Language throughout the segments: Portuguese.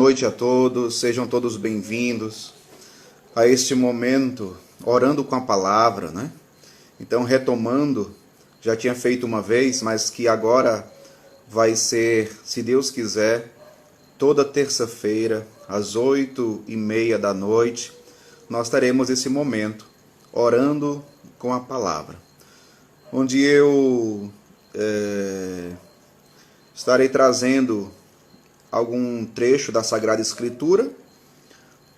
noite a todos, sejam todos bem-vindos a este momento, orando com a palavra, né? Então, retomando, já tinha feito uma vez, mas que agora vai ser, se Deus quiser, toda terça-feira, às 8h30 da noite, nós teremos esse momento, orando com a palavra, onde eu estarei trazendo algum trecho da Sagrada Escritura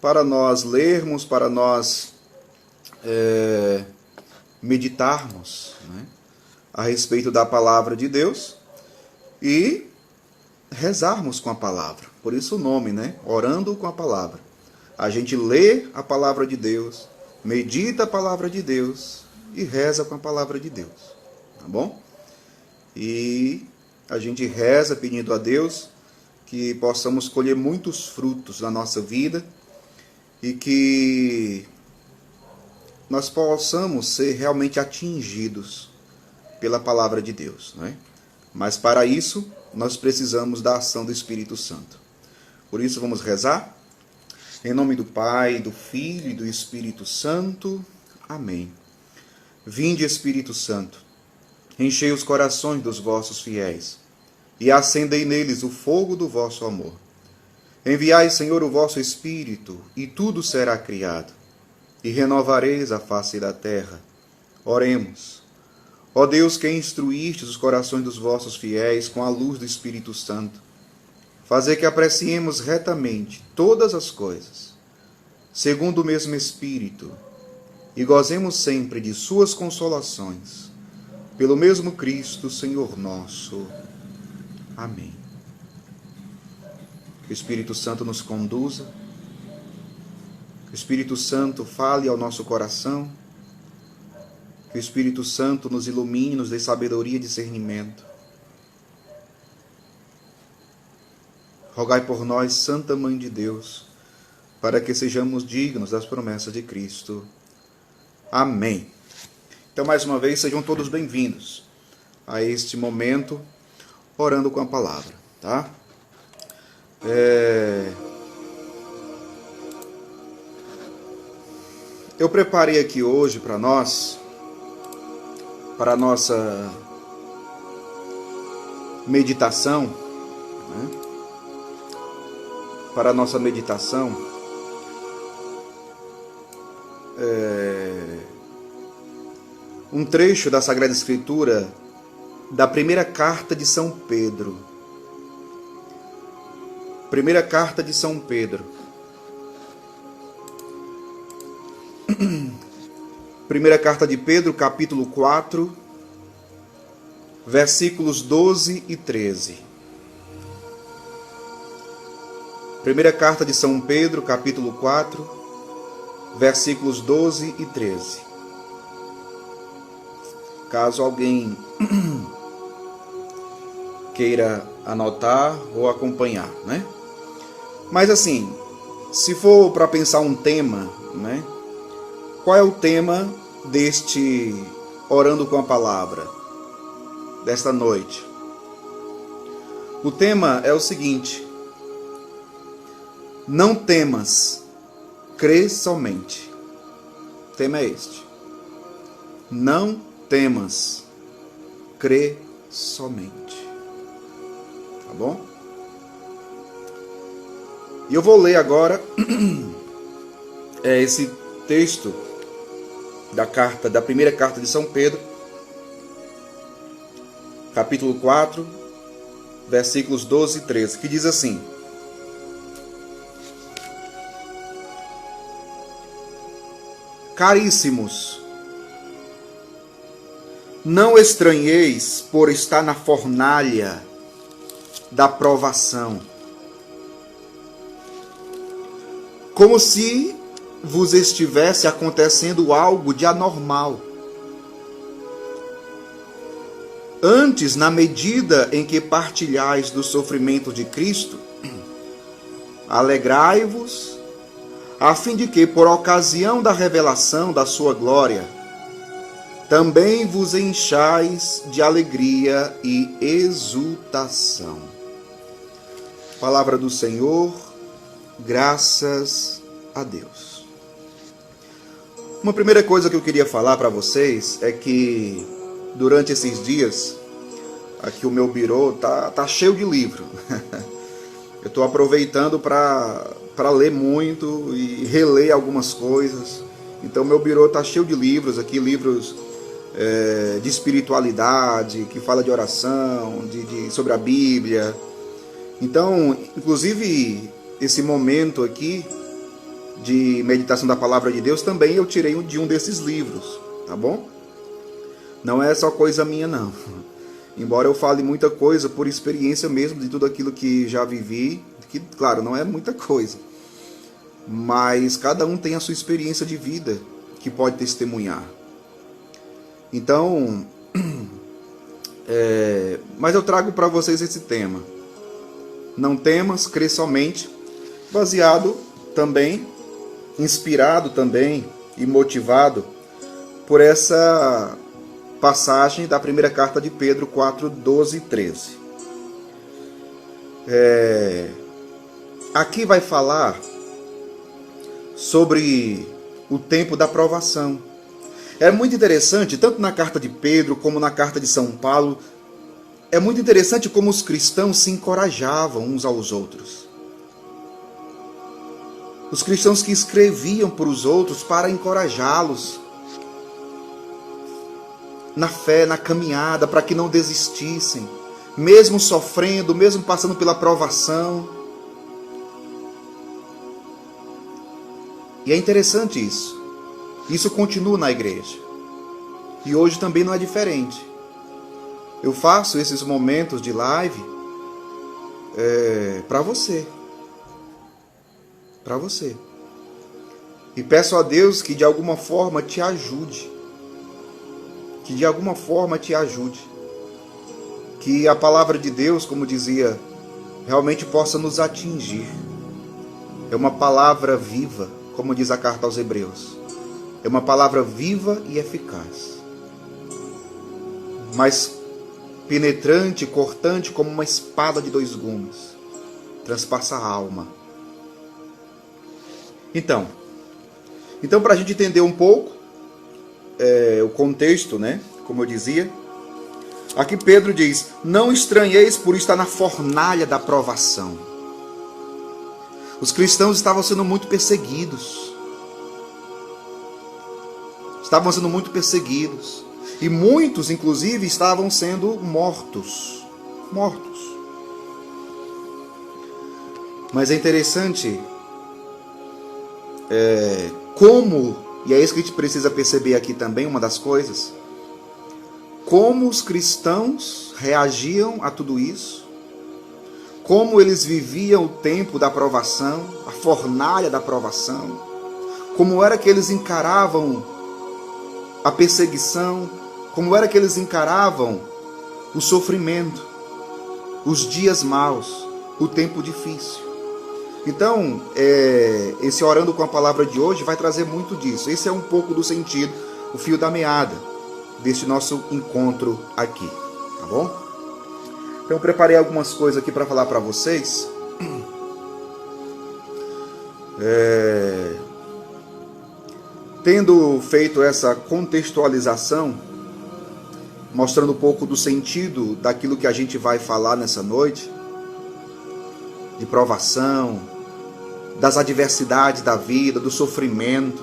para nós lermos, para nós meditarmos, né, a respeito da palavra de Deus e rezarmos com a palavra. Por isso o nome, né? Orando com a palavra. A gente lê a palavra de Deus, medita a palavra de Deus e reza com a palavra de Deus. Tá bom? E a gente reza pedindo a Deus que possamos colher muitos frutos na nossa vida e que nós possamos ser realmente atingidos pela palavra de Deus, né? Mas para isso, nós precisamos da ação do Espírito Santo. Por isso, vamos rezar? Em nome do Pai, do Filho e do Espírito Santo. Amém. Vinde, Espírito Santo, enchei os corações dos vossos fiéis e acendei neles o fogo do vosso amor. Enviai, Senhor, o vosso Espírito, e tudo será criado, e renovareis a face da terra. Oremos. Ó Deus, que instruístes os corações dos vossos fiéis com a luz do Espírito Santo, fazei que apreciemos retamente todas as coisas, segundo o mesmo Espírito, e gozemos sempre de suas consolações, pelo mesmo Cristo, Senhor nosso. Amém. Que o Espírito Santo nos conduza, que o Espírito Santo fale ao nosso coração, que o Espírito Santo nos ilumine, nos dê sabedoria e discernimento. Rogai por nós, Santa Mãe de Deus, para que sejamos dignos das promessas de Cristo. Amém. Então, mais uma vez, sejam todos bem-vindos a este momento, orando com a palavra, tá? Eu preparei aqui hoje para nós, para a nossa meditação, né? Para a nossa meditação, um trecho da Sagrada Escritura da primeira carta de São Pedro. Primeira carta de São Pedro. Primeira carta de Pedro, capítulo 4, versículos 12 e 13. Primeira carta de São Pedro, capítulo 4, versículos 12 e 13. Caso alguém queira anotar ou acompanhar, né? Mas assim, se for para pensar um tema, né? Qual é o tema deste Orando com a Palavra, desta noite? O tema é o seguinte: não temas, crê somente. O tema é este: não temas, crê somente. Tá bom? E eu vou ler agora esse texto da primeira carta de São Pedro, capítulo 4, versículos 12 e 13, que diz assim: Caríssimos, não estranheis por estar na fornalha da provação, como se vos estivesse acontecendo algo de anormal. Antes, na medida em que partilhais do sofrimento de Cristo, alegrai-vos, a fim de que, por ocasião da revelação da sua glória, também vos enchais de alegria e exultação. Palavra do Senhor, Graças a Deus. Uma primeira coisa que eu queria falar para vocês é que durante esses dias, aqui o meu birô tá cheio de livro. Eu estou aproveitando para ler muito e reler algumas coisas. Então meu birô tá cheio de livros aqui, livros de espiritualidade, que fala de oração, sobre a Bíblia. Então, inclusive, esse momento aqui de meditação da Palavra de Deus, também eu tirei de um desses livros, tá bom? Não é só coisa minha, não. Embora eu fale muita coisa por experiência mesmo, de tudo aquilo que já vivi, que, claro, não é muita coisa. Mas cada um tem a sua experiência de vida que pode testemunhar. Então, mas eu trago para vocês esse tema. Não temas, crê somente, baseado também, inspirado também e motivado por essa passagem da primeira carta de Pedro 4, 12 e 13. Aqui vai falar sobre o tempo da provação. É muito interessante, tanto na carta de Pedro como na carta de São Paulo, é muito interessante como os cristãos se encorajavam uns aos outros. Os cristãos que escreviam para os outros para encorajá-los na fé, na caminhada, para que não desistissem, mesmo sofrendo, mesmo passando pela provação. E é interessante isso. Isso continua na igreja. E hoje também não é diferente. Eu faço esses momentos de live para você. Para você. E peço a Deus que de alguma forma te ajude. Que de alguma forma te ajude. Que a palavra de Deus, como dizia, realmente possa nos atingir. É uma palavra viva, como diz a carta aos Hebreus. É uma palavra viva e eficaz. Mas penetrante, cortante, como uma espada de 2 gumes. Transpassa a alma. Então para a gente entender um pouco o contexto, né? Como eu dizia, aqui Pedro diz: não estranheis por estar na fornalha da provação. Os cristãos estavam sendo muito perseguidos. Estavam sendo muito perseguidos. E muitos, inclusive, estavam sendo mortos. Mas é interessante como, e é isso que a gente precisa perceber aqui também, uma das coisas, como os cristãos reagiam a tudo isso, como eles viviam o tempo da provação, a fornalha da provação, como era que eles encaravam a perseguição, como era que eles encaravam o sofrimento, os dias maus, o tempo difícil. Então, esse Orando com a Palavra de hoje vai trazer muito disso. Esse é um pouco do sentido, o fio da meada deste nosso encontro aqui, tá bom? Então, eu preparei algumas coisas aqui para falar para vocês. Tendo feito essa contextualização, mostrando um pouco do sentido daquilo que a gente vai falar nessa noite, de provação, das adversidades da vida, do sofrimento,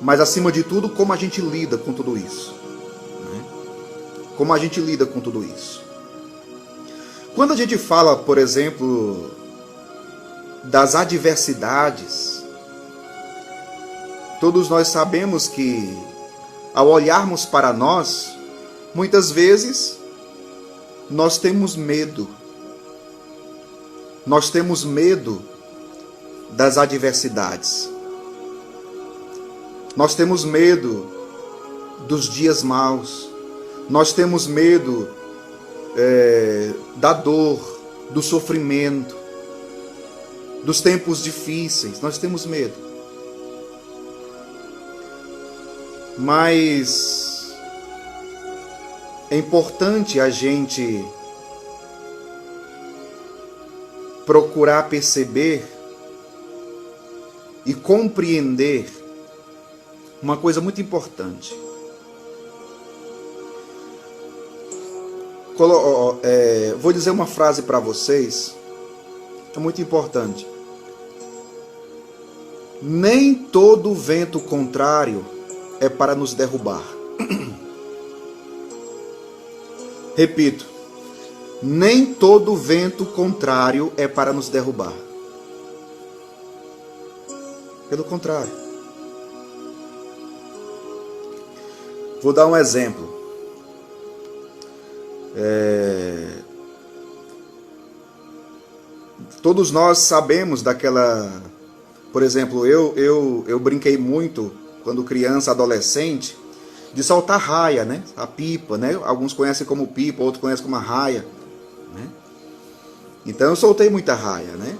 mas acima de tudo, como a gente lida com tudo isso, né? Como a gente lida com tudo isso. Quando a gente fala, por exemplo, das adversidades, todos nós sabemos que, ao olharmos para nós, muitas vezes nós temos medo. Nós temos medo das adversidades. Nós temos medo dos dias maus. Nós temos medo da dor, do sofrimento, dos tempos difíceis. Nós temos medo. Mas é importante a gente procurar perceber e compreender uma coisa muito importante. Vou dizer uma frase para vocês, é muito importante. Nem todo vento contrário é para nos derrubar. Repito, nem todo vento contrário é para nos derrubar. Pelo contrário. Vou dar um exemplo. Todos nós sabemos daquela... Por exemplo, eu brinquei muito, quando criança, adolescente, de soltar raia, né? A pipa, né? Alguns conhecem como pipa, outros conhecem como a raia, né? Então eu soltei muita raia, né?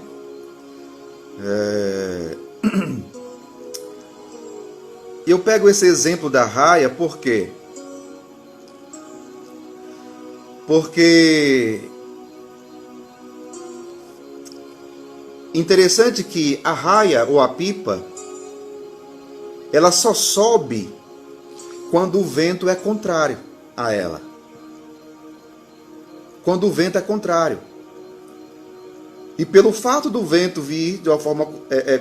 Eu pego esse exemplo da raia por quê? Porque interessante que a raia ou a pipa, ela só sobe quando o vento é contrário a ela. Quando o vento é contrário. E pelo fato do vento vir de uma forma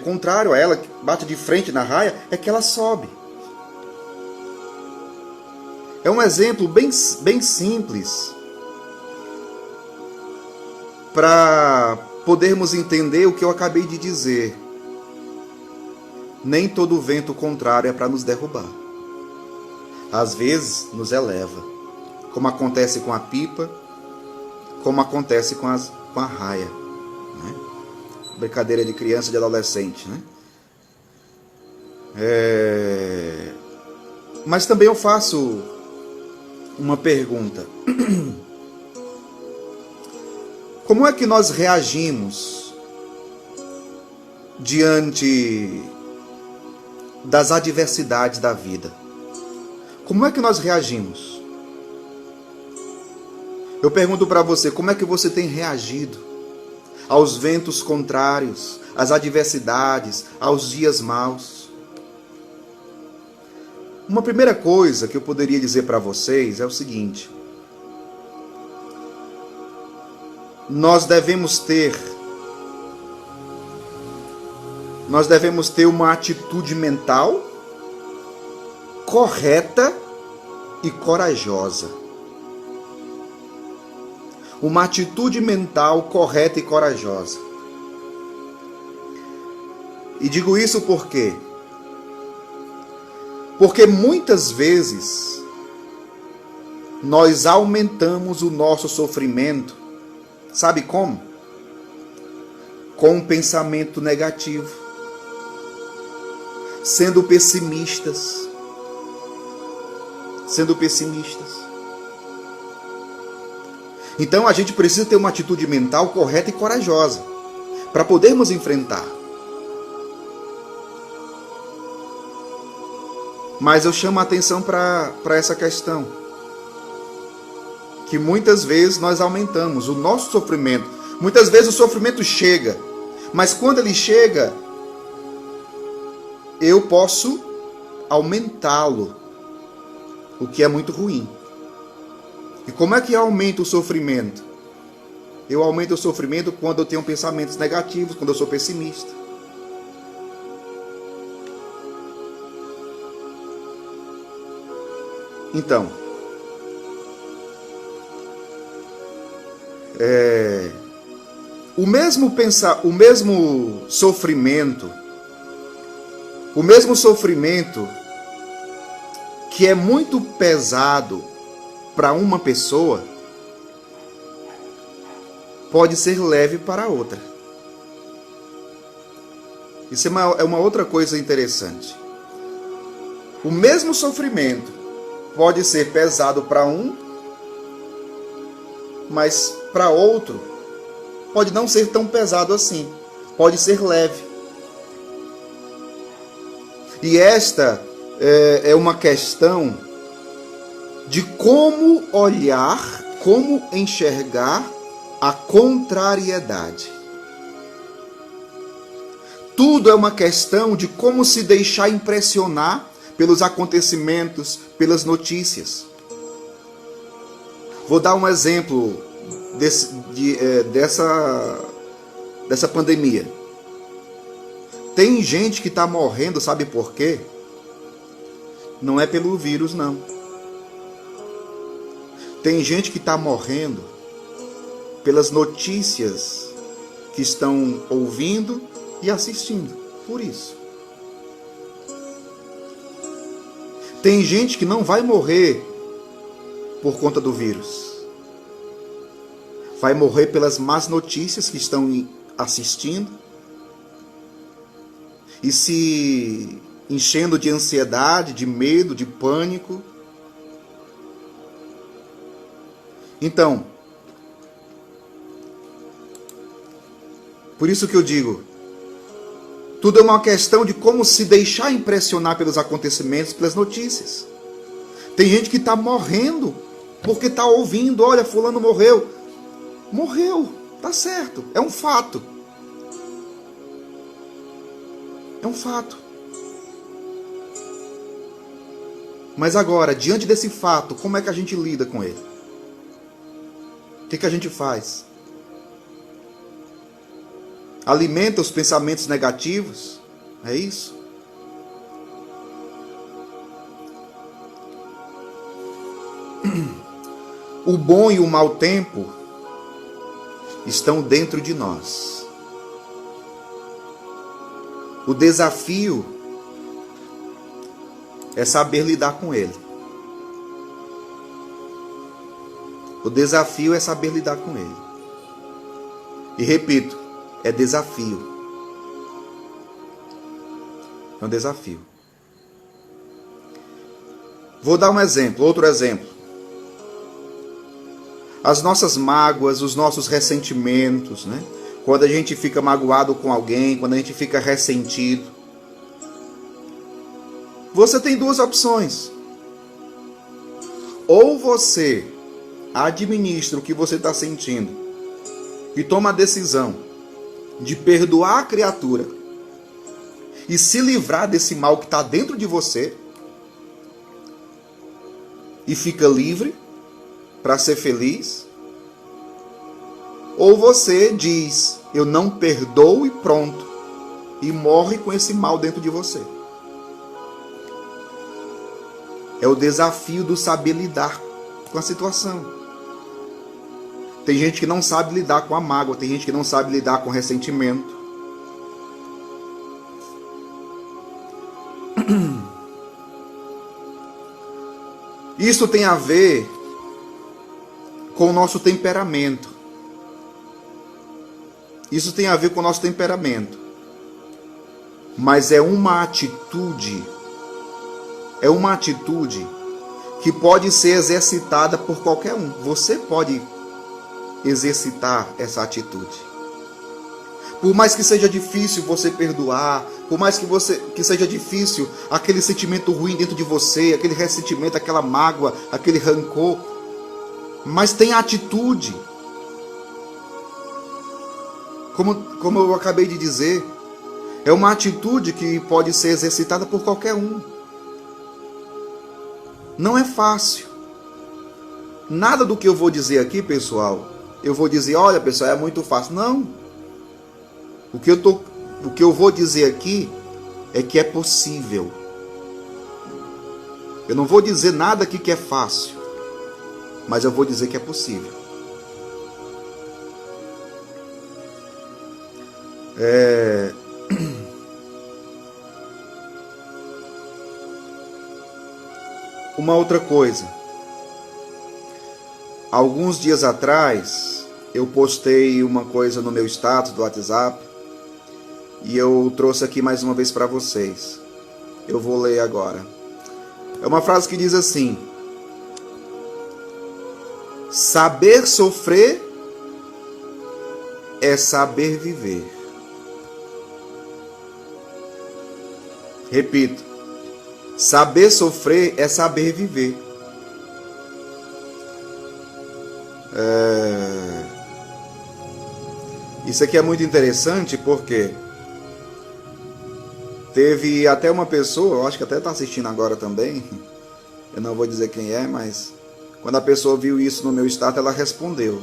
contrária a ela, que bate de frente na raia, é que ela sobe. É um exemplo bem simples para podermos entender o que eu acabei de dizer. Nem todo vento contrário é para nos derrubar. Às vezes nos eleva, como acontece com a pipa, como acontece com a raia, né? Brincadeira de criança e de adolescente, né? Mas também eu faço uma pergunta. Como é que nós reagimos diante das adversidades da vida? Como é que nós reagimos? Eu pergunto para você, como é que você tem reagido aos ventos contrários, às adversidades, aos dias maus? Uma primeira coisa que eu poderia dizer para vocês é o seguinte: nós devemos ter uma atitude mental correta e corajosa. Uma atitude mental correta e corajosa. E digo isso por quê? Porque muitas vezes nós aumentamos o nosso sofrimento. Sabe como? Com um pensamento negativo. Sendo pessimistas. Então a gente precisa ter uma atitude mental correta e corajosa para podermos enfrentar. Mas eu chamo a atenção para essa questão, que muitas vezes nós aumentamos o nosso sofrimento. Muitas vezes o sofrimento chega, mas quando ele chega, eu posso aumentá-lo, o que é muito ruim. E como é que aumenta o sofrimento? Eu aumento o sofrimento quando eu tenho pensamentos negativos, quando eu sou pessimista. Então, o mesmo sofrimento que é muito pesado para uma pessoa, pode ser leve para outra. Isso é uma outra coisa interessante. O mesmo sofrimento pode ser pesado para um, mas para outro pode não ser tão pesado assim. Pode ser leve. E esta é uma questão de como olhar, como enxergar a contrariedade. Tudo é uma questão de como se deixar impressionar pelos acontecimentos, pelas notícias. Vou dar um exemplo dessa pandemia. Tem gente que está morrendo, sabe por quê? Não é pelo vírus, não. Tem gente que está morrendo pelas notícias que estão ouvindo e assistindo. Por isso. Tem gente que não vai morrer por conta do vírus. Vai morrer pelas más notícias que estão assistindo e se enchendo de ansiedade, de medo, de pânico. Então, por isso que eu digo, tudo é uma questão de como se deixar impressionar pelos acontecimentos, pelas notícias. Tem gente que está morrendo porque está ouvindo, olha, fulano morreu. Morreu, tá certo, é um fato. É um fato. Mas agora, diante desse fato, como é que a gente lida com ele? O que a gente faz? Alimenta os pensamentos negativos? É isso? O bom e o mau tempo estão dentro de nós. O desafio é saber lidar com ele. O desafio é saber lidar com ele. E repito, é desafio. É um desafio. Vou dar um exemplo, outro exemplo. As nossas mágoas, os nossos ressentimentos, né? Quando a gente fica magoado com alguém, quando a gente fica ressentido. Você tem duas opções. Ou você administra o que você está sentindo e toma a decisão de perdoar a criatura e se livrar desse mal que está dentro de você e fica livre para ser feliz. Ou você diz, eu não perdoo e pronto, e morre com esse mal dentro de você. É o desafio do saber lidar com a situação. Tem gente que não sabe lidar com a mágoa, tem gente que não sabe lidar com o ressentimento. Isso tem a ver com o nosso temperamento. Isso tem a ver com o nosso temperamento. Mas é uma atitude que pode ser exercitada por qualquer um. Você pode exercitar essa atitude. Por mais que seja difícil você perdoar, por mais que seja difícil aquele sentimento ruim dentro de você, aquele ressentimento, aquela mágoa, aquele rancor, mas tem atitude. Como eu acabei de dizer, é uma atitude que pode ser exercitada por qualquer um. Não é fácil. Nada do que eu vou dizer aqui, pessoal, eu vou dizer, olha pessoal, é muito fácil. Não. O que eu vou dizer aqui é que é possível. Eu não vou dizer nada aqui que é fácil, mas eu vou dizer que é possível. Uma outra coisa. Alguns dias atrás, eu postei uma coisa no meu status do WhatsApp e eu trouxe aqui mais uma vez para vocês. Eu vou ler agora. É uma frase que diz assim: saber sofrer é saber viver. Repito. Saber sofrer é saber viver. Isso aqui é muito interessante porque Teve até uma pessoa, eu acho que até está assistindo agora também, eu não vou dizer quem é, mas quando a pessoa viu isso no meu status, ela respondeu.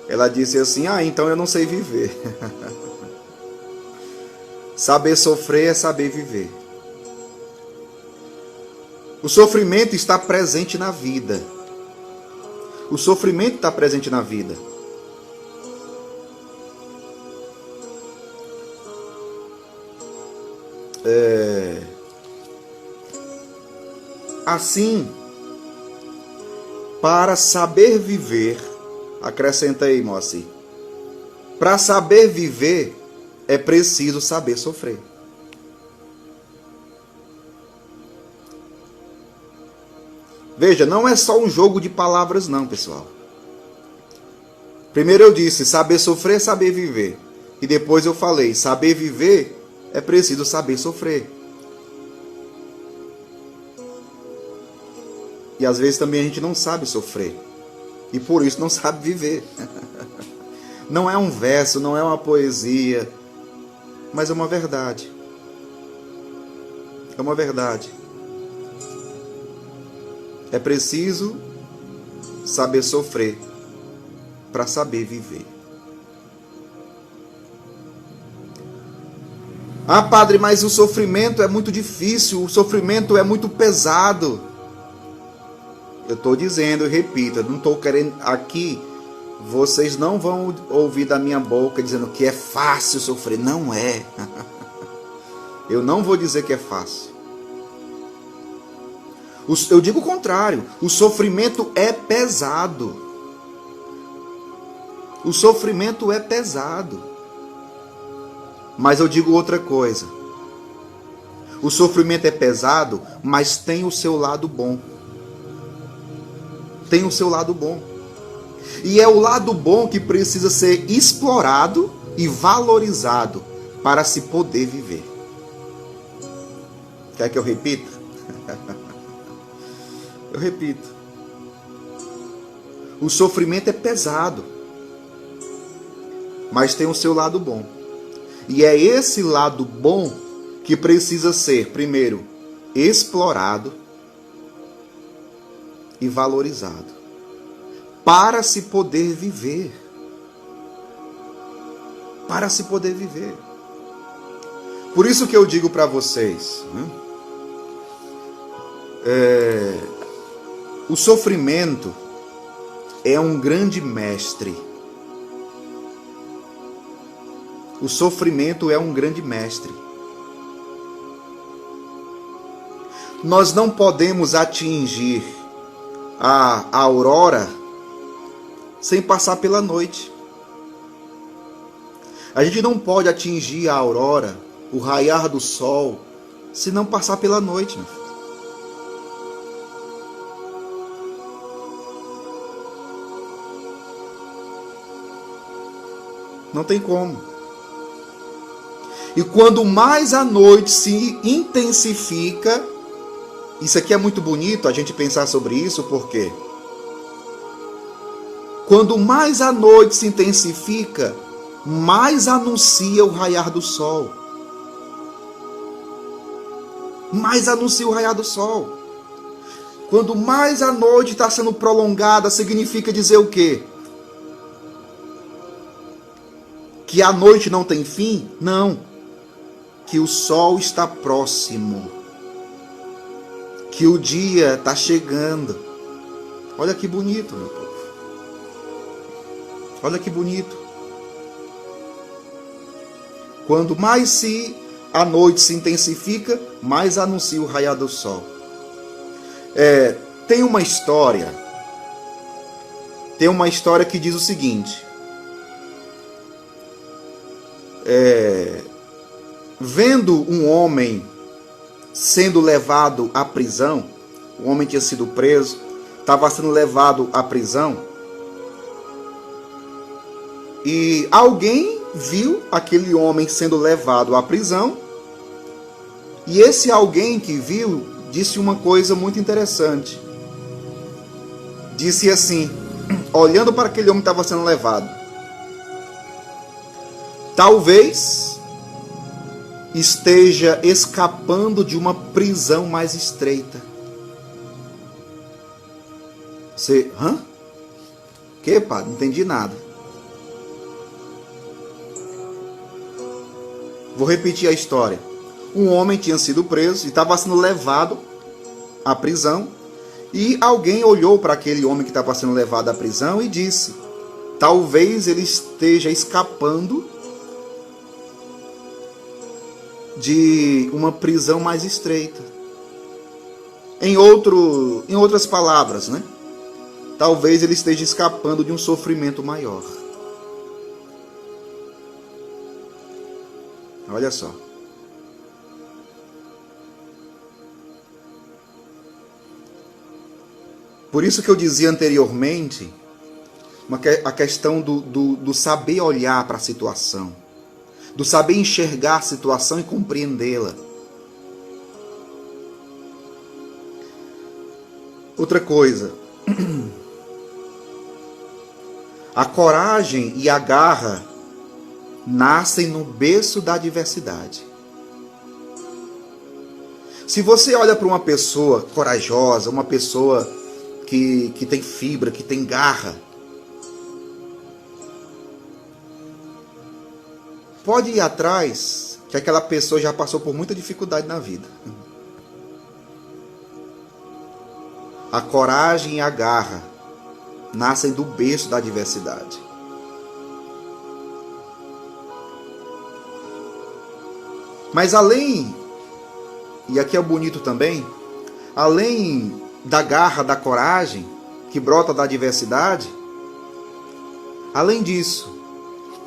Ela disse assim, então eu não sei viver. Saber sofrer é saber viver. O sofrimento está presente na vida. O sofrimento está presente na vida. Assim, para saber viver, acrescenta aí, Moacir, para saber viver é preciso saber sofrer. Veja, não é só um jogo de palavras não, pessoal. Primeiro eu disse, saber sofrer é saber viver. E depois eu falei, saber viver é preciso saber sofrer. E às vezes também a gente não sabe sofrer. E por isso não sabe viver. Não é um verso, não é uma poesia, mas é uma verdade. É uma verdade. É preciso saber sofrer para saber viver. Padre, mas o sofrimento é muito difícil, o sofrimento é muito pesado. Eu estou dizendo e repito, eu não estou querendo aqui, vocês não vão ouvir da minha boca dizendo que é fácil sofrer. Não é. Eu não vou dizer que é fácil. Eu digo o contrário, o sofrimento é pesado. O sofrimento é pesado. Mas eu digo outra coisa. O sofrimento é pesado, mas tem o seu lado bom. Tem o seu lado bom. E é o lado bom que precisa ser explorado e valorizado para se poder viver. Quer que eu repita? Eu repito. O sofrimento é pesado, mas tem o seu lado bom. E é esse lado bom que precisa ser, primeiro, explorado e valorizado para se poder viver. Para se poder viver. Por isso que eu digo para vocês, o sofrimento é um grande mestre. O sofrimento é um grande mestre. Nós não podemos atingir a aurora sem passar pela noite. A gente não pode atingir a aurora, o raiar do sol, se não passar pela noite, meu filho. Não tem como. E quando mais a noite se intensifica, isso aqui é muito bonito a gente pensar sobre isso, porque quando mais a noite se intensifica, mais anuncia o raiar do sol. Mais anuncia o raiar do sol. Quando mais a noite está sendo prolongada, significa dizer o quê? Que a noite não tem fim? Não. Que o sol está próximo. Que o dia está chegando. Olha que bonito, meu povo. Olha que bonito. Quando mais a noite se intensifica, mais anuncia o raiar do sol. Tem uma história que diz o seguinte. Vendo um homem sendo levado à prisão, o homem tinha sido preso, estava sendo levado à prisão, e alguém viu aquele homem sendo levado à prisão, e esse alguém que viu disse uma coisa muito interessante. Disse assim, olhando para aquele homem que estava sendo levado: talvez esteja escapando de uma prisão mais estreita. Você, Que, padre? Não entendi nada. Vou repetir a história. Um homem tinha sido preso e estava sendo levado à prisão. E alguém olhou para aquele homem que estava sendo levado à prisão e disse: talvez ele esteja escapando de uma prisão mais estreita. Em outras palavras, né? Talvez ele esteja escapando de um sofrimento maior. Olha só. Por isso que eu dizia anteriormente, a questão do saber olhar para a situação, do saber enxergar a situação e compreendê-la. Outra coisa, a coragem e a garra nascem no berço da adversidade. Se você olha para uma pessoa corajosa, uma pessoa que tem fibra, que tem garra, pode ir atrás, que aquela pessoa já passou por muita dificuldade na vida. A coragem e a garra nascem do berço da adversidade. Mas além, e aqui é bonito também, além da garra, da coragem, que brota da adversidade, além disso,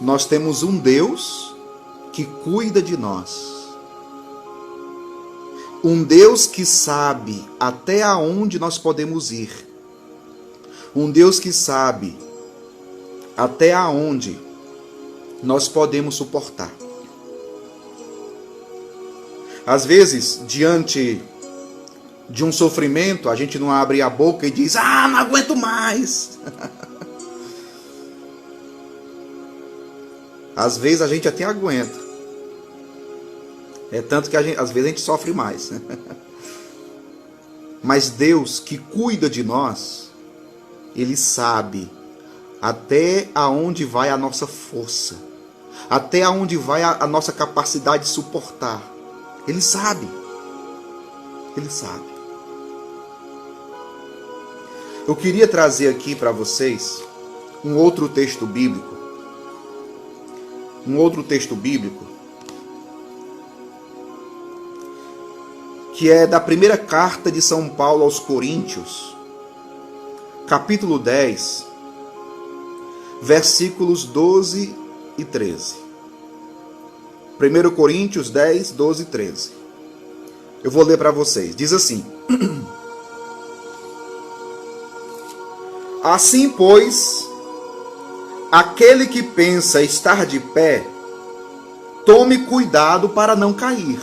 nós temos um Deus que cuida de nós. Um Deus que sabe até aonde nós podemos ir. Um Deus que sabe até aonde nós podemos suportar. Às vezes, diante de um sofrimento, a gente não abre a boca e diz: não aguento mais. Às vezes a gente até aguenta. É tanto que às vezes a gente sofre mais. Mas Deus que cuida de nós, Ele sabe até aonde vai a nossa força, até aonde vai a nossa capacidade de suportar. Ele sabe. Ele sabe. Eu queria trazer aqui para vocês um outro texto bíblico. Que é da primeira carta de São Paulo aos Coríntios, capítulo 10, versículos 12 e 13. 1 Coríntios 10, 12 e 13. Eu vou ler para vocês. Diz assim: assim, pois, aquele que pensa estar de pé, tome cuidado para não cair.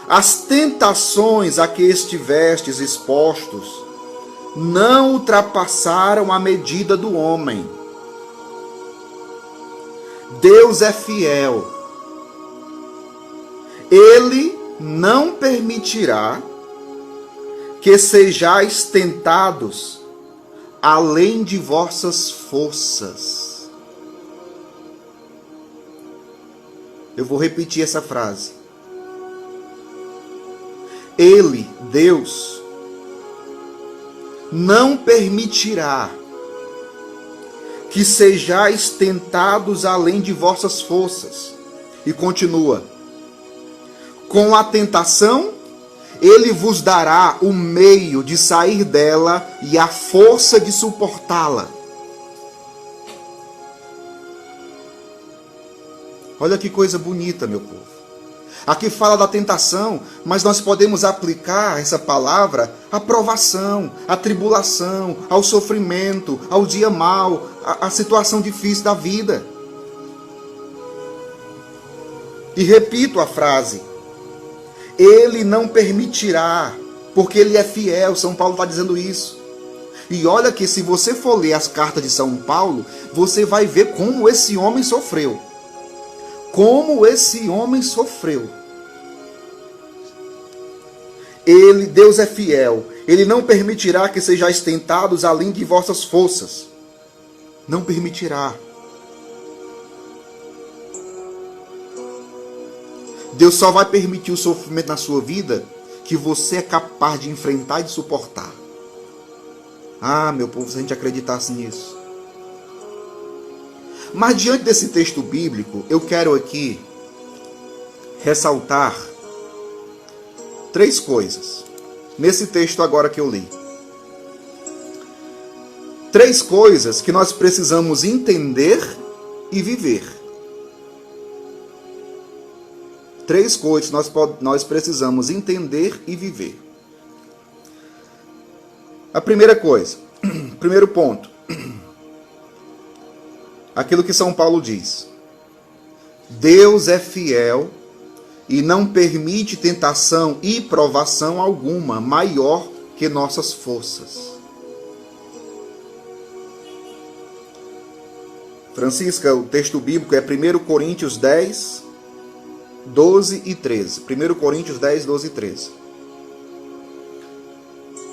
As tentações a que estivestes expostos não ultrapassaram a medida do homem. Deus é fiel. Ele não permitirá que sejais tentados além de vossas forças. Eu vou repetir essa frase. Ele, Deus, não permitirá que sejais tentados além de vossas forças. E continua: com a tentação, Ele vos dará o meio de sair dela e a força de suportá-la. Olha que coisa bonita, meu povo. Aqui fala da tentação, mas nós podemos aplicar essa palavra à provação, à tribulação, ao sofrimento, ao dia mau, à situação difícil da vida. E repito a frase: Ele não permitirá, porque Ele é fiel. São Paulo está dizendo isso. E olha que se você for ler as cartas de São Paulo, você vai ver como esse homem sofreu. como esse homem sofreu. Deus é fiel. Ele não permitirá que sejais tentados além de vossas forças. Não permitirá. Deus só vai permitir o sofrimento na sua vida que você é capaz de enfrentar e de suportar. Ah, meu povo, se a gente acreditasse nisso. Mas diante desse texto bíblico, eu quero aqui ressaltar 3 coisas. Nesse texto agora que eu li. 3 coisas que nós precisamos entender e viver. 3 coisas que nós precisamos entender e viver. A primeira coisa, primeiro ponto. Aquilo que São Paulo diz. Deus é fiel e não permite tentação e provação alguma maior que nossas forças. Francisca, o texto bíblico é 1 Coríntios 10, 12 e 13. 1 Coríntios 10, 12 e 13.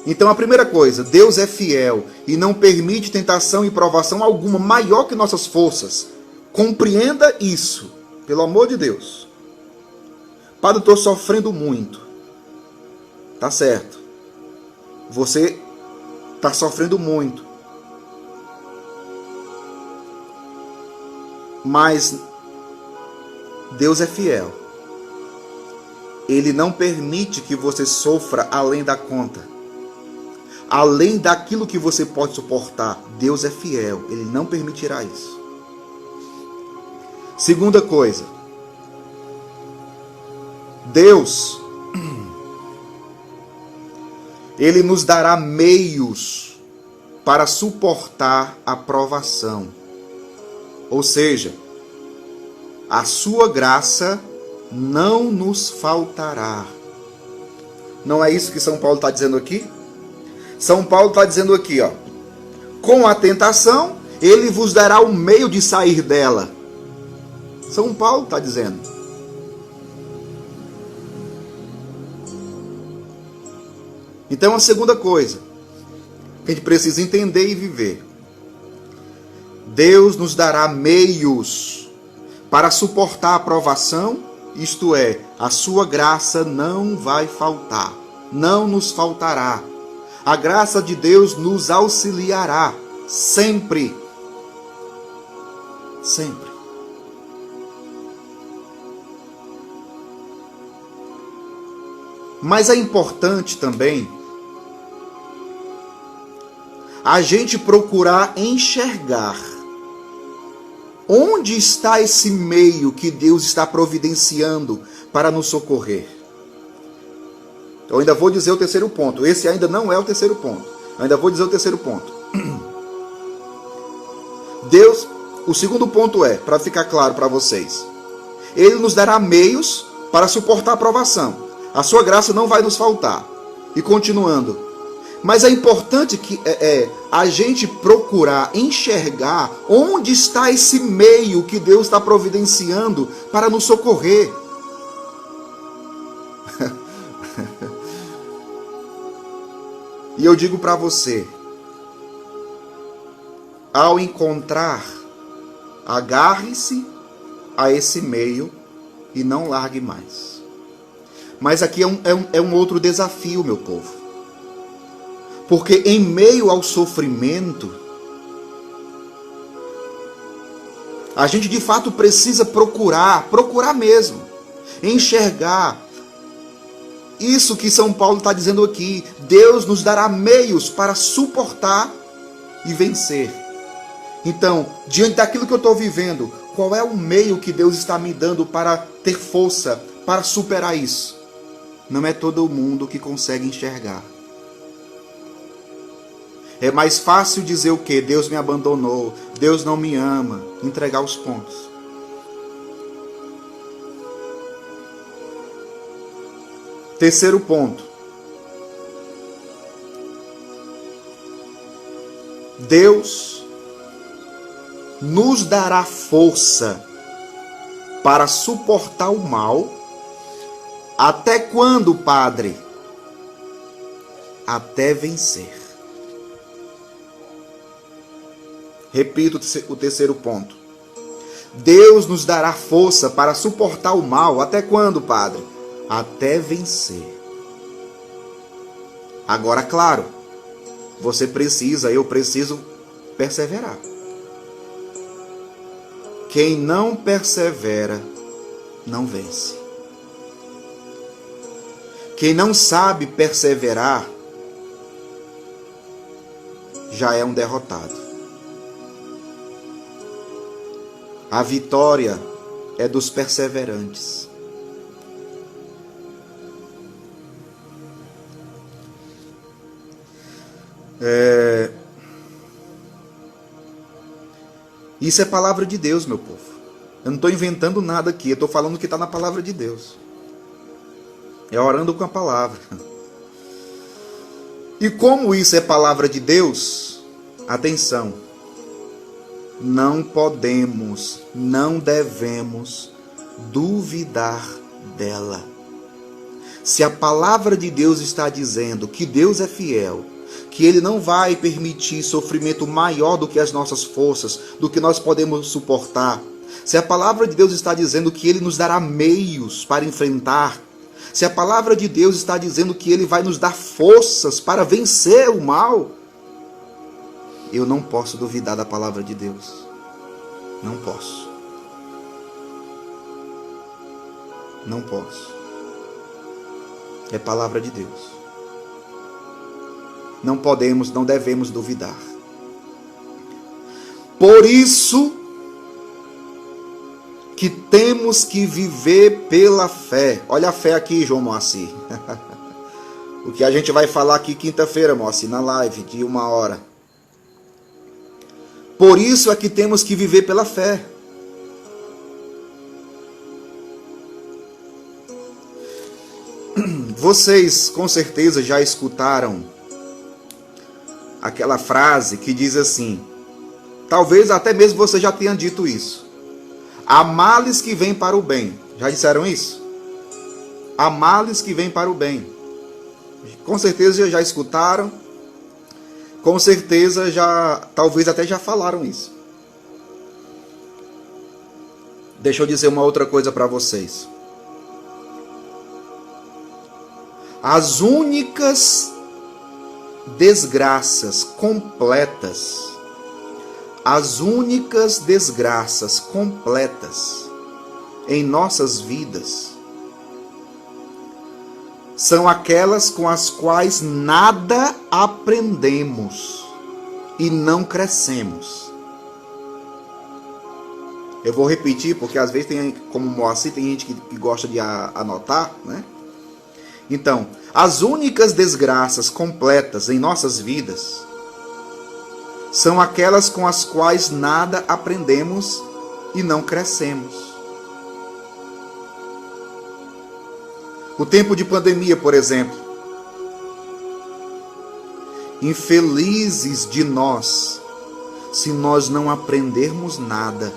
Então a primeira coisa, Deus é fiel e não permite tentação e provação alguma maior que nossas forças. Compreenda isso, pelo amor de Deus. Padre, eu estou sofrendo muito. Tá certo. Você está sofrendo muito. Mas Deus é fiel. Ele não permite que você sofra além da conta. Além daquilo que você pode suportar. Deus é fiel. Ele não permitirá isso. Segunda coisa. Deus, Ele nos dará meios para suportar a provação. Ou seja, a sua graça não nos faltará. Não é isso que São Paulo está dizendo aqui? São Paulo está dizendo aqui, ó, com a tentação, ele vos dará o meio de sair dela. São Paulo está dizendo. Então, a segunda coisa que a gente precisa entender e viver. Deus nos dará meios para suportar a provação, isto é, a sua graça não vai faltar, não nos faltará. A graça de Deus nos auxiliará sempre. Sempre. Mas é importante também a gente procurar enxergar onde está esse meio que Deus está providenciando para nos socorrer. Eu ainda vou dizer o terceiro ponto. Esse ainda não é o terceiro ponto. Eu ainda vou dizer o terceiro ponto. Deus, o segundo ponto é, para ficar claro para vocês, Ele nos dará meios para suportar a provação. A sua graça não vai nos faltar. E continuando. Mas é importante que a gente procurar enxergar onde está esse meio que Deus está providenciando para nos socorrer. E eu digo para você, ao encontrar, agarre-se a esse meio e não largue mais. Mas aqui é um outro desafio, meu povo. Porque em meio ao sofrimento, a gente de fato precisa procurar mesmo, enxergar isso que São Paulo está dizendo aqui. Deus nos dará meios para suportar e vencer. Então, diante daquilo que eu estou vivendo, qual é o meio que Deus está me dando para ter força, para superar isso? Não é todo mundo que consegue enxergar. É mais fácil dizer o quê? Deus me abandonou, Deus não me ama, entregar os pontos. Terceiro ponto. Deus nos dará força para suportar o mal. Até quando, Padre? Até vencer. Repito o terceiro ponto. Deus nos dará força para suportar o mal. Até quando, Padre? Até vencer. Agora, claro, eu preciso perseverar. Quem não persevera, não vence. Quem não sabe perseverar, já é um derrotado. A vitória é dos perseverantes. Isso é palavra de Deus, meu povo. Eu não estou inventando nada aqui, eu estou falando o que está na palavra de Deus. É orando com a palavra. E como isso é palavra de Deus, atenção, não podemos, não devemos duvidar dela. Se a palavra de Deus está dizendo que Deus é fiel, que Ele não vai permitir sofrimento maior do que as nossas forças, do que nós podemos suportar, se a palavra de Deus está dizendo que Ele nos dará meios para enfrentar, se a palavra de Deus está dizendo que Ele vai nos dar forças para vencer o mal, eu não posso duvidar da palavra de Deus. Não posso. Não posso. É palavra de Deus. Não podemos, não devemos duvidar. Por isso que temos que viver pela fé. Olha a fé aqui, João Moacir. O que a gente vai falar aqui quinta-feira, Moacir, na live de 1 hora. Por isso é que temos que viver pela fé. Vocês com certeza já escutaram aquela frase que diz assim, talvez até mesmo você já tenha dito isso. Há males que vêm para o bem. Já disseram isso? Há males que vêm para o bem. Com certeza já escutaram. Com certeza talvez até já falaram isso. Deixa eu dizer uma outra coisa para vocês. As únicas desgraças completas em nossas vidas são aquelas com as quais nada aprendemos e não crescemos. Eu vou repetir porque às vezes tem, como Moacir, tem gente que gosta de anotar, né? Então, as únicas desgraças completas em nossas vidas são aquelas com as quais nada aprendemos e não crescemos. O tempo de pandemia, por exemplo. Infelizes de nós, se nós não aprendermos nada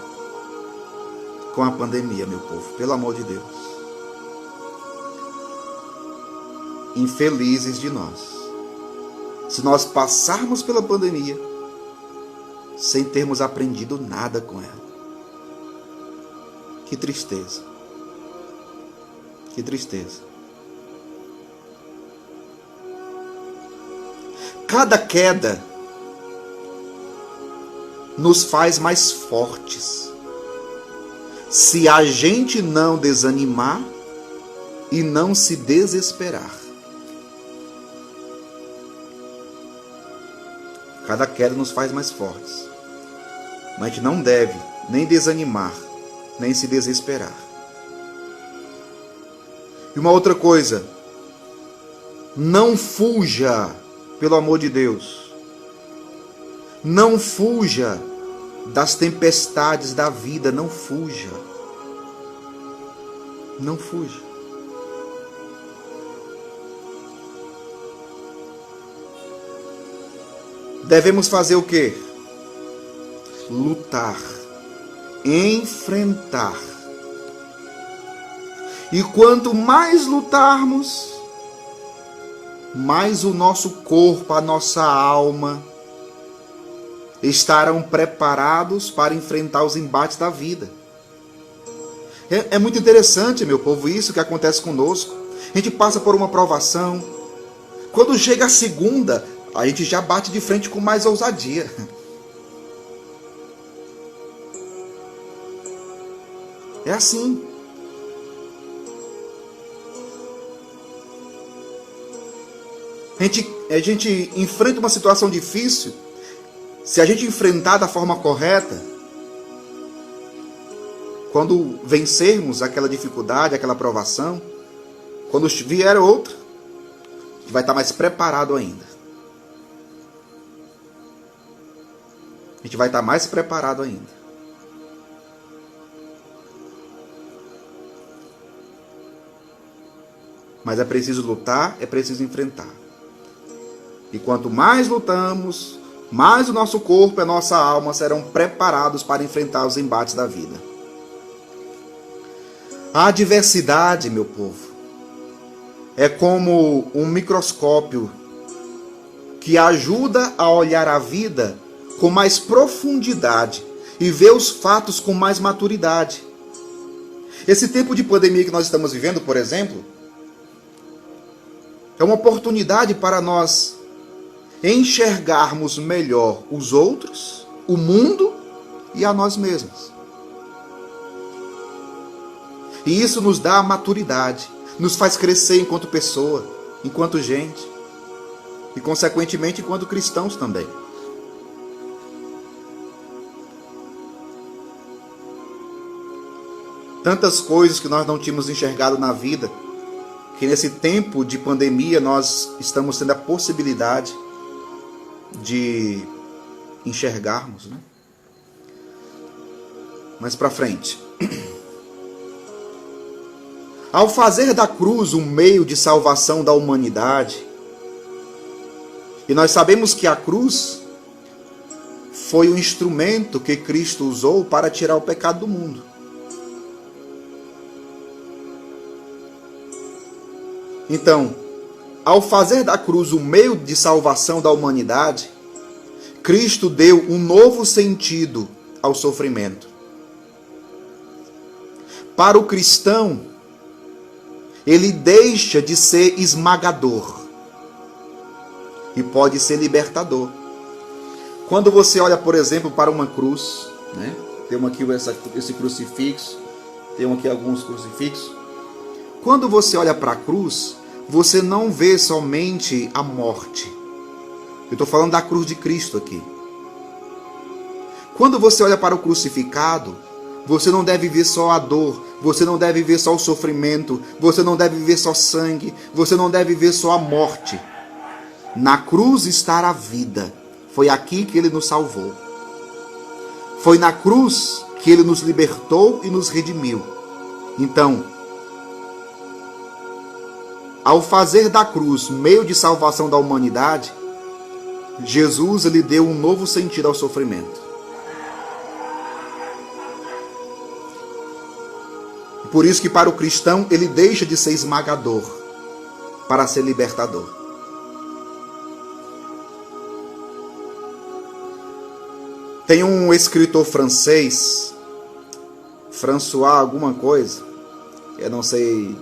com a pandemia, meu povo, pelo amor de Deus. Infelizes de nós, se nós passarmos pela pandemia sem termos aprendido nada com ela. Que tristeza. Que tristeza. Cada queda nos faz mais fortes, se a gente não desanimar e não se desesperar. Cada queda nos faz mais fortes. Mas a gente não deve nem desanimar, nem se desesperar. E uma outra coisa, não fuja, pelo amor de Deus. Não fuja das tempestades da vida, não fuja. Não fuja. Devemos fazer o quê? Lutar, enfrentar E quanto mais lutarmos, mais o nosso corpo, a nossa alma estarão preparados para enfrentar os embates da vida. É muito interessante, meu povo, isso que acontece conosco. A gente passa por uma provação. Quando chega a segunda, a gente já bate de frente com mais ousadia. É assim. A gente enfrenta uma situação difícil. Se a gente enfrentar da forma correta, quando vencermos aquela dificuldade, aquela provação, quando vier outra, a gente vai estar mais preparado ainda. A gente vai estar mais preparado ainda. Mas é preciso lutar, é preciso enfrentar. E quanto mais lutamos, mais o nosso corpo e a nossa alma serão preparados para enfrentar os embates da vida. A adversidade, meu povo, é como um microscópio que ajuda a olhar a vida com mais profundidade e ver os fatos com mais maturidade. Esse tempo de pandemia que nós estamos vivendo, por exemplo, é uma oportunidade para nós enxergarmos melhor os outros, o mundo e a nós mesmos. E isso nos dá maturidade, nos faz crescer enquanto pessoa, enquanto gente e, consequentemente, enquanto cristãos também. Tantas coisas que nós não tínhamos enxergado na vida, que nesse tempo de pandemia nós estamos tendo a possibilidade de enxergarmos, né? Mais para frente. Ao fazer da cruz um meio de salvação da humanidade, e nós sabemos que a cruz foi o instrumento que Cristo usou para tirar o pecado do mundo. Então, ao fazer da cruz um meio de salvação da humanidade, Cristo deu um novo sentido ao sofrimento. Para o cristão, ele deixa de ser esmagador e pode ser libertador. Quando você olha, por exemplo, para uma cruz, né? Tem aqui esse crucifixo, tem aqui alguns crucifixos. Quando você olha para a cruz, você não vê somente a morte. Eu estou falando da cruz de Cristo aqui. Quando você olha para o crucificado, você não deve ver só a dor, você não deve ver só o sofrimento, você não deve ver só sangue, você não deve ver só a morte. Na cruz está a vida. Foi aqui que ele nos salvou. Foi na cruz que ele nos libertou e nos redimiu. Então, ao fazer da cruz meio de salvação da humanidade, Jesus lhe deu um novo sentido ao sofrimento. Por isso que para o cristão ele deixa de ser esmagador para ser libertador. Tem um escritor francês, François alguma coisa, eu não sei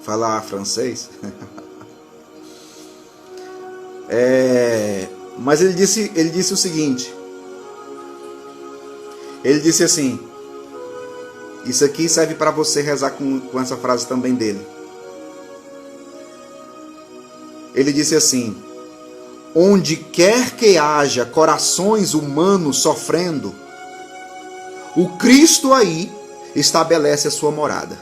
falar francês, mas ele disse o seguinte, ele disse assim, isso aqui serve para você rezar com essa frase também dele. Ele disse assim: onde quer que haja corações humanos sofrendo, o Cristo aí estabelece a sua morada.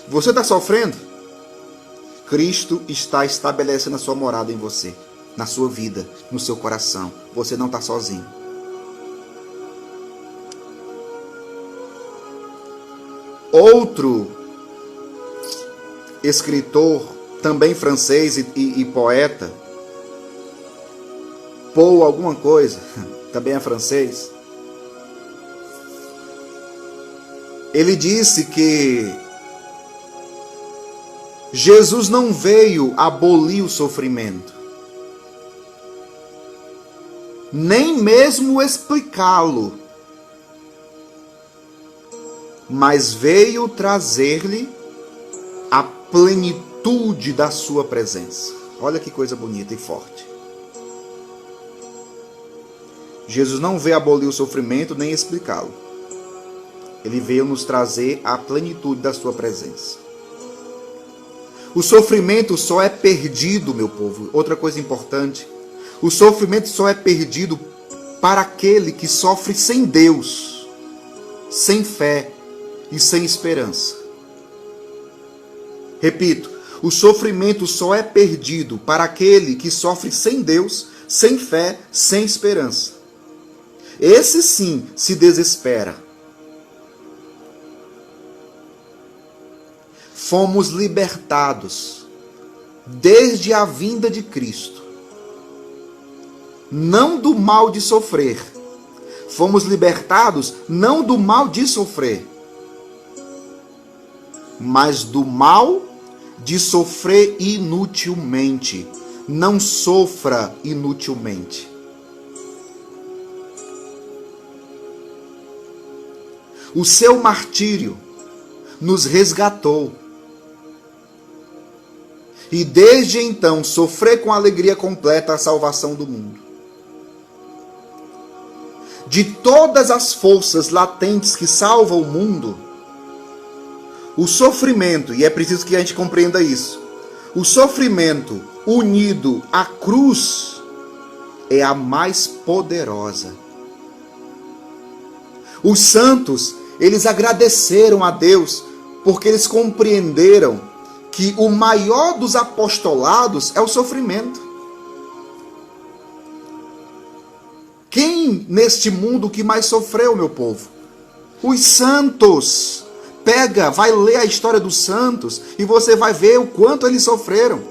Você está sofrendo? Cristo está estabelecendo a sua morada em você, na sua vida, no seu coração. Você não está sozinho. Outro escritor, também francês e poeta, Paul alguma coisa, também é francês, Ele disse que Jesus não veio abolir o sofrimento, nem mesmo explicá-lo, mas veio trazer-lhe a plenitude da sua presença. Olha que coisa bonita e forte. Jesus não veio abolir o sofrimento nem explicá-lo. Ele veio nos trazer a plenitude da sua presença. O sofrimento só é perdido, meu povo. Outra coisa importante. O sofrimento só é perdido para aquele que sofre sem Deus, sem fé e sem esperança. Repito, o sofrimento só é perdido para aquele que sofre sem Deus, sem fé, sem esperança. Esse sim se desespera. Fomos libertados desde a vinda de Cristo, não do mal de sofrer. Fomos libertados não do mal de sofrer, mas do mal de sofrer inutilmente. Não sofra inutilmente. O seu martírio nos resgatou. E desde então sofrer com alegria completa a salvação do mundo. De todas as forças latentes que salvam o mundo, o sofrimento, e é preciso que a gente compreenda isso, o sofrimento unido à cruz é a mais poderosa. Os santos, eles agradeceram a Deus porque eles compreenderam que o maior dos apostolados é o sofrimento. Quem neste mundo que mais sofreu, meu povo? Os santos. Pega, vai ler a história dos santos e você vai ver o quanto eles sofreram.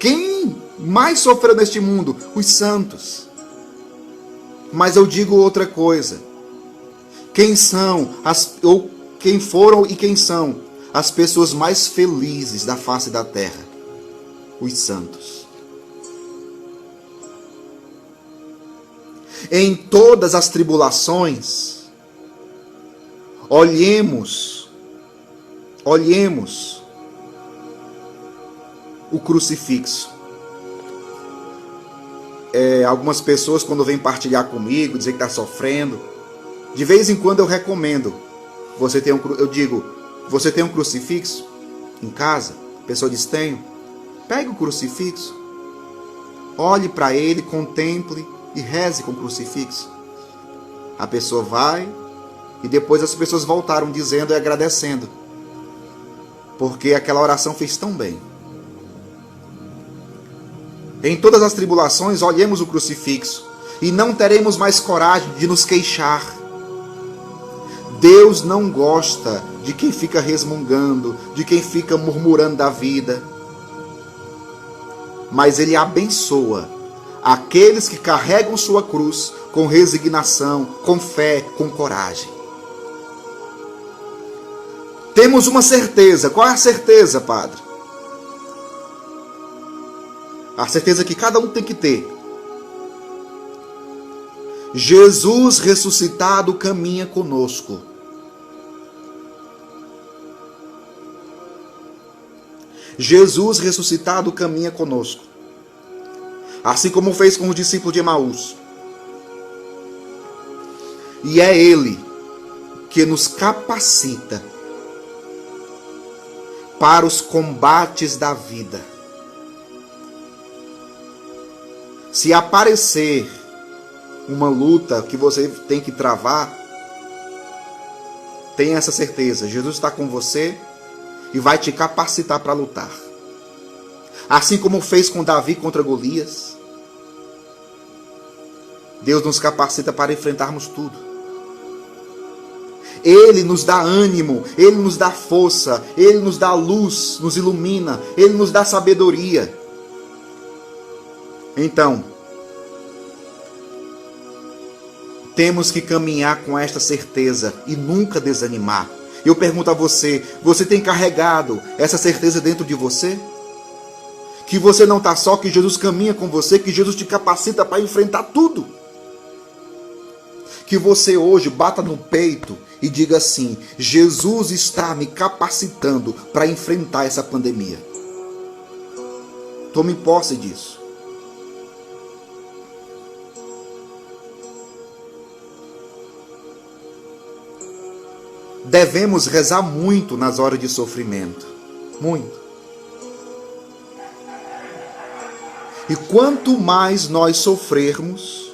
Quem mais sofreu neste mundo? Os santos. Mas eu digo outra coisa. Quem são, ou quem foram e quem são as pessoas mais felizes da face da terra? Os santos. Em todas as tribulações, olhemos o crucifixo. Algumas pessoas, quando vêm partilhar comigo, dizer que está sofrendo, de vez em quando eu recomendo. Você tem um crucifixo em casa? A pessoa diz, tenho. Pegue o crucifixo, olhe para ele, contemple e reze com o crucifixo. A pessoa vai e depois as pessoas voltaram dizendo e agradecendo, porque aquela oração fez tão bem. Em todas as tribulações, olhemos o crucifixo e não teremos mais coragem de nos queixar. Deus não gosta de quem fica resmungando, de quem fica murmurando da vida. Mas Ele abençoa aqueles que carregam sua cruz com resignação, com fé, com coragem. Temos uma certeza. Qual é a certeza, Padre? A certeza que cada um tem que ter. Jesus ressuscitado caminha conosco. Jesus ressuscitado caminha conosco. Assim como fez com os discípulos de Emaús. E é Ele que nos capacita para os combates da vida. Se aparecer uma luta que você tem que travar, tenha essa certeza, Jesus está com você e vai te capacitar para lutar. Assim como fez com Davi contra Golias, Deus nos capacita para enfrentarmos tudo. Ele nos dá ânimo, Ele nos dá força, Ele nos dá luz, nos ilumina, Ele nos dá sabedoria. Então, Temos que caminhar com esta certeza e nunca desanimar. Eu pergunto a você, você tem carregado essa certeza dentro de você? Que você não está só, que Jesus caminha com você, que Jesus te capacita para enfrentar tudo. Que você hoje bata no peito e diga assim: Jesus está me capacitando para enfrentar essa pandemia. Tome posse disso. Devemos rezar muito nas horas de sofrimento. Muito. E quanto mais nós sofrermos,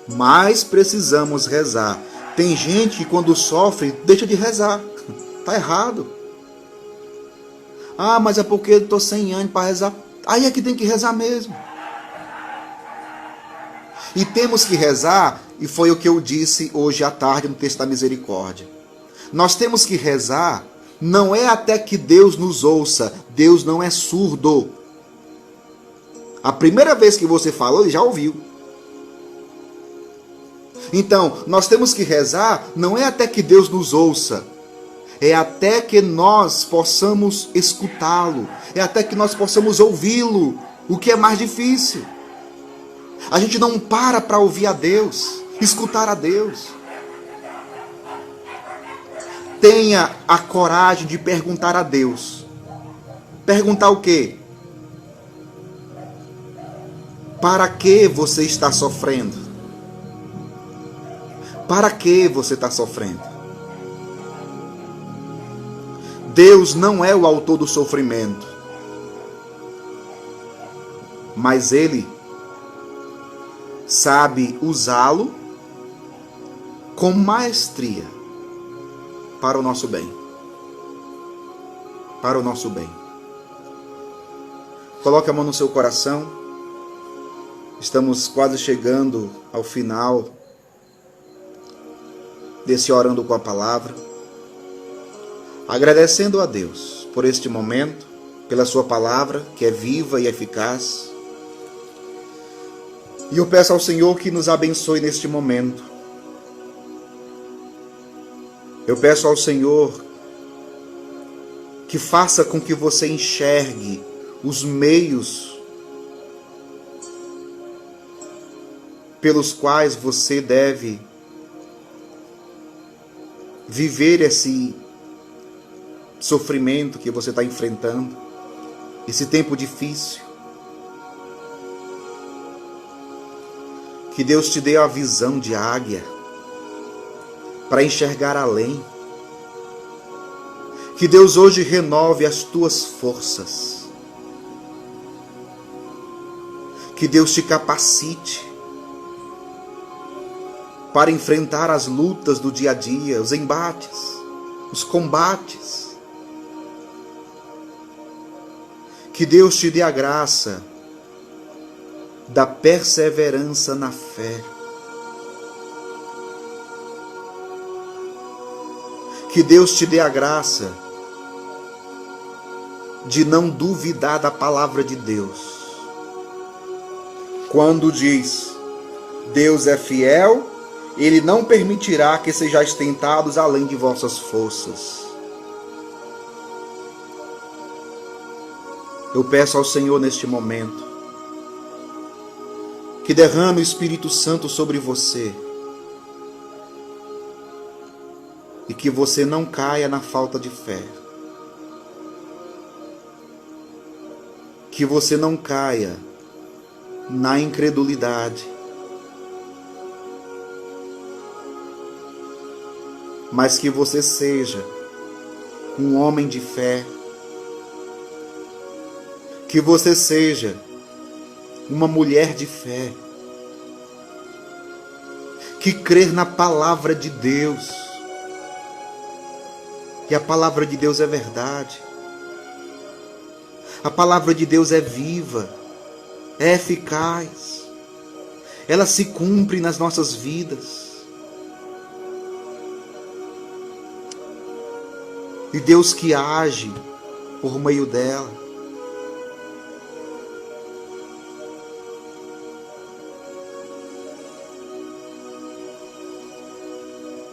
mais precisamos rezar. Tem gente que quando sofre, deixa de rezar. Está errado. Ah, mas é porque eu estou sem ânimo para rezar. Aí é que tem que rezar mesmo. E temos que rezar, e foi o que eu disse hoje à tarde no texto da misericórdia. Nós temos que rezar, não é até que Deus nos ouça. Deus não é surdo. A primeira vez que você falou, Ele já ouviu. Então, nós temos que rezar, não é até que Deus nos ouça. É até que nós possamos escutá-lo. É até que nós possamos ouvi-lo. O que é mais difícil. A gente não para ouvir a Deus, escutar a Deus. Tenha a coragem de perguntar a Deus. Perguntar o quê? Para que você está sofrendo? Para que você está sofrendo? Deus não é o autor do sofrimento, mas Ele sabe usá-lo com maestria para o nosso bem. Para o nosso bem. Coloque a mão no seu coração. Estamos quase chegando ao final desse Orando com a Palavra. Agradecendo a Deus por este momento, pela sua palavra, que é viva e eficaz. E eu peço ao Senhor que nos abençoe neste momento. Eu peço ao Senhor que faça com que você enxergue os meios pelos quais você deve viver esse sofrimento que você está enfrentando, esse tempo difícil. Que Deus te dê a visão de águia para enxergar além. Que Deus hoje renove as tuas forças. Que Deus te capacite para enfrentar as lutas do dia a dia, os embates, os combates. Que Deus te dê a graça da perseverança na fé. Que Deus te dê a graça de não duvidar da palavra de Deus. Quando diz, Deus é fiel, Ele não permitirá que sejais tentados além de vossas forças. Eu peço ao Senhor neste momento que derrame o Espírito Santo sobre você e que você não caia na falta de fé. Que você não caia na incredulidade. Mas que você seja um homem de fé. Que você seja uma mulher de fé. Que crer na palavra de Deus. E a palavra de Deus é verdade. A palavra de Deus é viva, é eficaz. Ela se cumpre nas nossas vidas. E Deus que age por meio dela.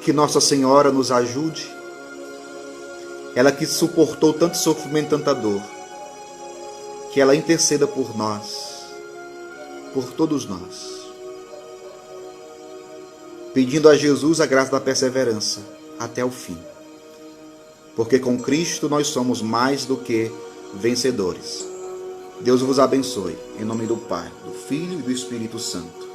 Que Nossa Senhora nos ajude. Ela que suportou tanto sofrimento, tanta dor. Que ela interceda por nós, por todos nós. Pedindo a Jesus a graça da perseverança até o fim. Porque com Cristo nós somos mais do que vencedores. Deus vos abençoe. Em nome do Pai, do Filho e do Espírito Santo.